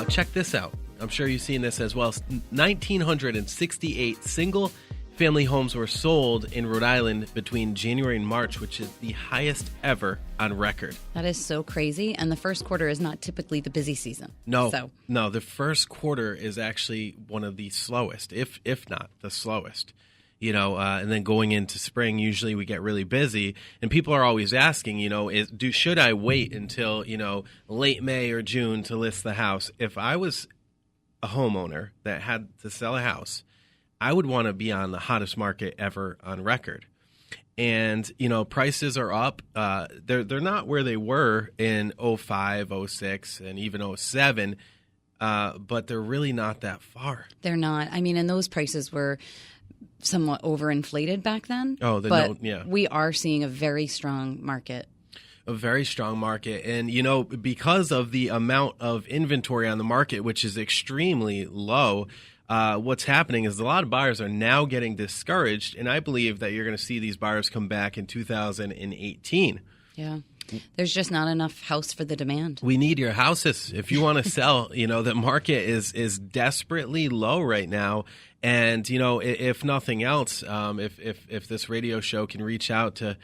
check this out. I'm sure you've seen this as well. 1,968 single-family homes were sold in Rhode Island between January and March, which is the highest ever on record. That is so crazy. And the first quarter is not typically the busy season. No, the first quarter is actually one of the slowest, if not the slowest. And then going into spring, usually we get really busy, and people are always asking, should I wait until, late May or June to list the house? If I was a homeowner that had to sell a house, I would want to be on the hottest market ever on record. And, prices are up. They're not where they were in 05, 06, and even 07, but they're really not that far. They're not. I mean, and those prices were somewhat overinflated back then. We are seeing a very strong market. A very strong market. And, because of the amount of inventory on the market, which is extremely low, what's happening is a lot of buyers are now getting discouraged. And I believe that you're going to see these buyers come back in 2018. Yeah. There's just not enough house for the demand. We need your houses. If you want to sell, the market is desperately low right now. And, if nothing else, if this radio show can reach out to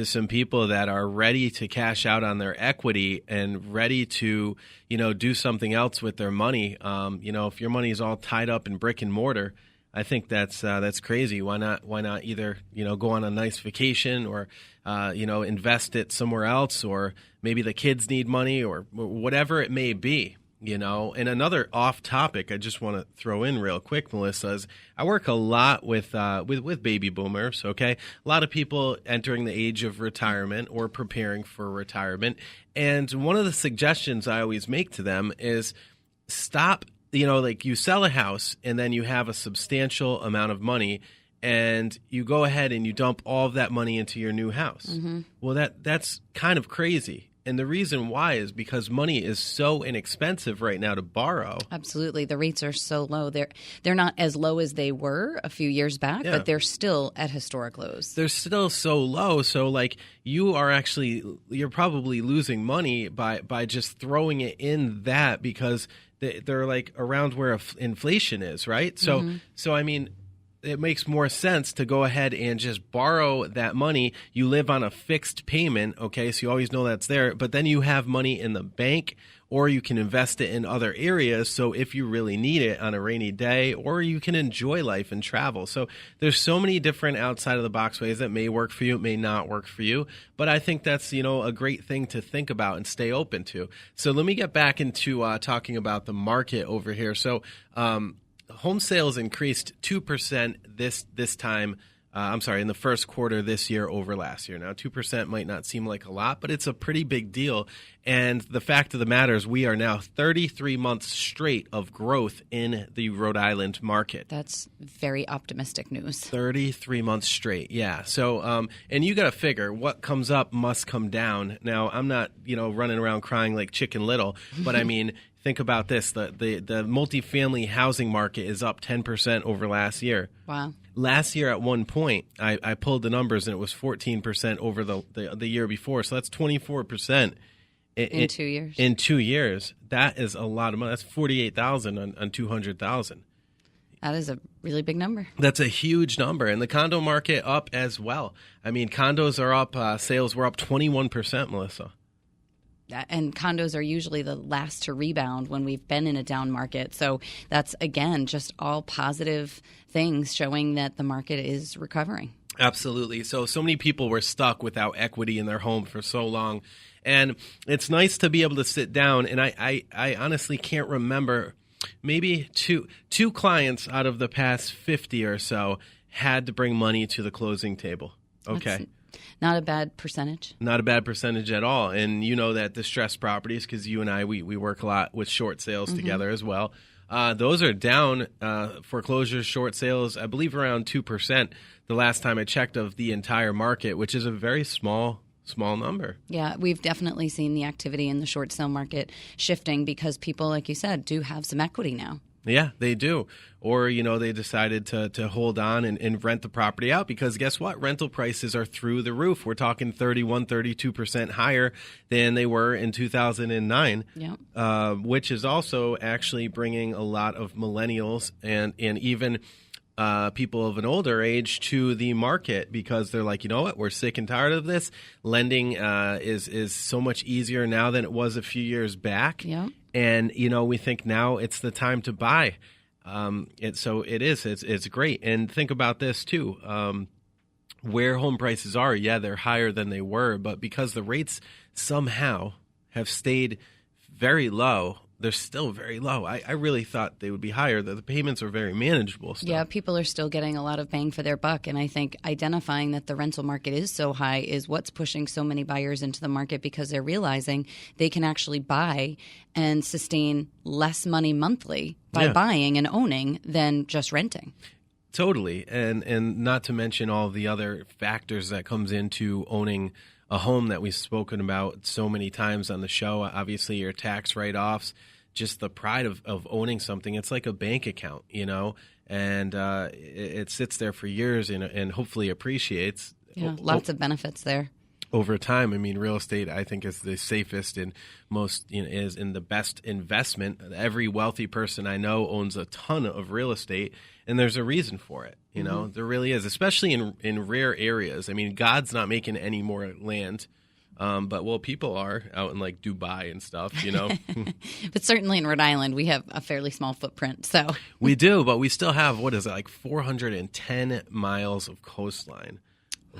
some people that are ready to cash out on their equity and ready to, do something else with their money, if your money is all tied up in brick and mortar, I think that's crazy. Why not either, go on a nice vacation or, invest it somewhere else, or maybe the kids need money or whatever it may be. And another off topic I just want to throw in real quick, Melissa, is I work a lot with baby boomers, okay? A lot of people entering the age of retirement or preparing for retirement. And one of the suggestions I always make to them is stop, you sell a house and then you have a substantial amount of money and you go ahead and you dump all of that money into your new house. Mm-hmm. Well, that's kind of crazy. And the reason why is because money is so inexpensive right now to borrow. Absolutely. The rates are so low. They're not as low as they were a few years back, but they're still at historic lows. They're still so low. So you're probably losing money by just throwing it in that because they're like around where inflation is, right? Mm-hmm. So I mean, it makes more sense to go ahead and just borrow that money. You live on a fixed payment, okay, so you always know that's there, but then you have money in the bank, or you can invest it in other areas, so if you really need it on a rainy day, or you can enjoy life and travel. So there's so many different outside-of-the-box ways that may work for you, it may not work for you, but I think that's, a great thing to think about and stay open to. So let me get back into talking about the market over here. So, home sales increased 2% this time. In the first quarter this year over last year. Now, 2% might not seem like a lot, but it's a pretty big deal. And the fact of the matter is we are now 33 months straight of growth in the Rhode Island market. That's very optimistic news. 33 months straight, yeah. So, and you got to figure what comes up must come down. Now, I'm not, running around crying like Chicken Little, but I mean, think about this. The multifamily housing market is up 10% over last year. Wow. Last year at one point, I pulled the numbers, and it was 14% over the year before. So that's 24% in 2 years. In 2 years. That is a lot of money. That's $48,000 on 200,000. That is a really big number. That's a huge number. And the condo market up as well. I mean, condos are up. Sales were up 21%, Melissa. And condos are usually the last to rebound when we've been in a down market. So that's, again, just all positive things showing that the market is recovering. Absolutely. So many people were stuck without equity in their home for so long. And it's nice to be able to sit down. And I honestly can't remember, maybe two clients out of the past 50 or so had to bring money to the closing table. Okay. That's not a bad percentage. Not a bad percentage at all. And you know that distressed properties, because you and I, we work a lot with short sales together as well. Those are down, foreclosures, short sales, I believe around 2% the last time I checked of the entire market, which is a very small number. Yeah, we've definitely seen the activity in the short sale market shifting because people, like you said, do have some equity now. Yeah, they do. Or, they decided to hold on and rent the property out because guess what? Rental prices are through the roof. We're talking 31, 32% higher than they were in 2009, which is also actually bringing a lot of millennials and even people of an older age to the market because they're like, you know what? We're sick and tired of this. Lending is so much easier now than it was a few years back. Yeah. And, we think now it's the time to buy. It's great. And think about this, too. Where home prices are, they're higher than they were. But because the rates somehow have stayed very low, they're still very low. I really thought they would be higher. The payments are very manageable still. Yeah, people are still getting a lot of bang for their buck. And I think identifying that the rental market is so high is what's pushing so many buyers into the market because they're realizing they can actually buy and sustain less money monthly by buying and owning than just renting. Totally. And not to mention all the other factors that comes into owning a home that we've spoken about so many times on the show. Obviously, your tax write-offs, just the pride of owning something. It's like a bank account, and it sits there for years and hopefully appreciates. Yeah, lots of benefits there. Over time, I mean, real estate, I think, is the safest and most, is in the best investment. Every wealthy person I know owns a ton of real estate, and there's a reason for it. There really is, especially in rare areas. I mean, God's not making any more land, but people are out in like Dubai and stuff, But certainly in Rhode Island, we have a fairly small footprint. So we do, but we still have, like 410 miles of coastline.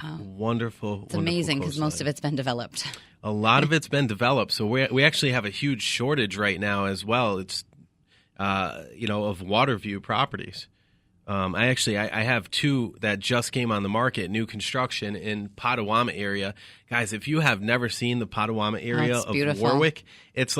Wow. Wonderful. It's amazing because most of it's been developed. A lot of it's been developed. So we actually have a huge shortage right now as well. It's, of water view properties. I have two that just came on the market, new construction in Potawatomi area. Guys, if you have never seen the Potawatomi area of beautiful. Warwick, it's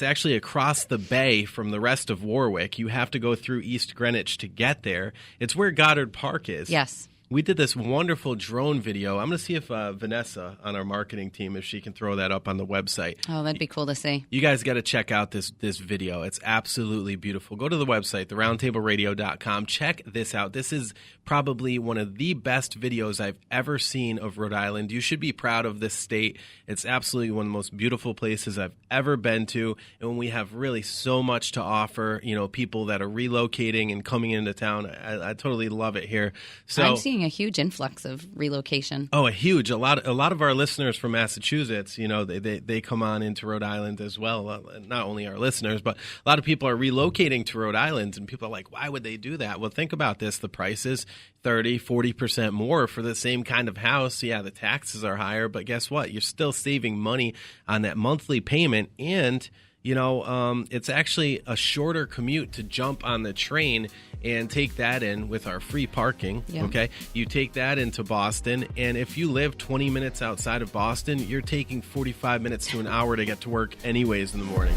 actually across the bay from the rest of Warwick. You have to go through East Greenwich to get there. It's where Goddard Park is. Yes. We did this wonderful drone video. I'm going to see if Vanessa on our marketing team, if she can throw that up on the website. Oh, that'd be cool to see. You guys got to check out this video. It's absolutely beautiful. Go to the website, theroundtableradio.com. Check this out. This is probably one of the best videos I've ever seen of Rhode Island. You should be proud of this state. It's absolutely one of the most beautiful places I've ever been to. And when we have really so much to offer, people that are relocating and coming into town, I totally love it here. So I'm seeing a huge influx of relocation. Oh, a lot of our listeners from Massachusetts, they come on into Rhode Island as well. Not only our listeners, but a lot of people are relocating to Rhode Island, and people are like, why would they do that? Well, think about this. The prices 30-40% more for the same kind of house. Yeah, the taxes are higher, but guess what? You're still saving money on that monthly payment, and it's actually a shorter commute to jump on the train and take that in with our free parking. Yeah. Okay. You take that into Boston. And if you live 20 minutes outside of Boston, you're taking 45 minutes to an hour to get to work anyways in the morning.